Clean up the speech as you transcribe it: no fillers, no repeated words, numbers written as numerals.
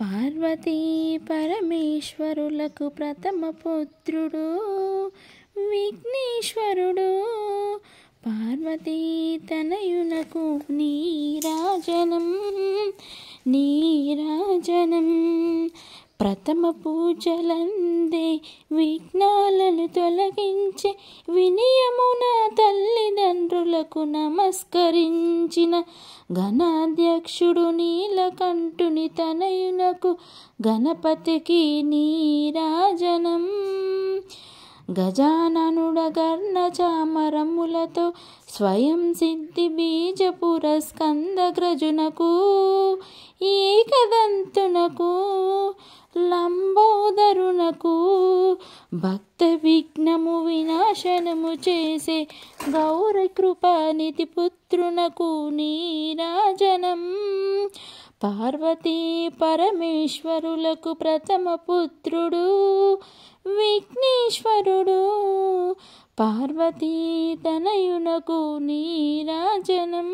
పార్వతీ పరమేశ్వరులకు ప్రథమ పుత్రుడు విఘ్నేశ్వరుడు. పార్వతీ తనయునకు నీరాజనం నీరాజనం. ప్రథమ పూజలందే విఘ్నాలను తొలగించే వినయమున తల్లిదండ్రులకు నమస్కరించిన గణాధ్యక్షుడు నీలకంఠుని తనయునకు గణపతికి నీరాజనం. గజాననుడగర్ణ చామరములతో స్వయం సిద్ధి బీజ పురస్కందగ్రజునకు ఏకదంతునకు లంబోదరునకు భక్త విఘ్నము వినాశనము చేసే గౌరీ కృపానిధి పుత్రునకు నీరాజనం. పార్వతీ పరమేశ్వరులకు ప్రథమ పుత్రుడు విఘ్నేశ్వరుడు. పార్వతీ తనయునకు నీరాజనం.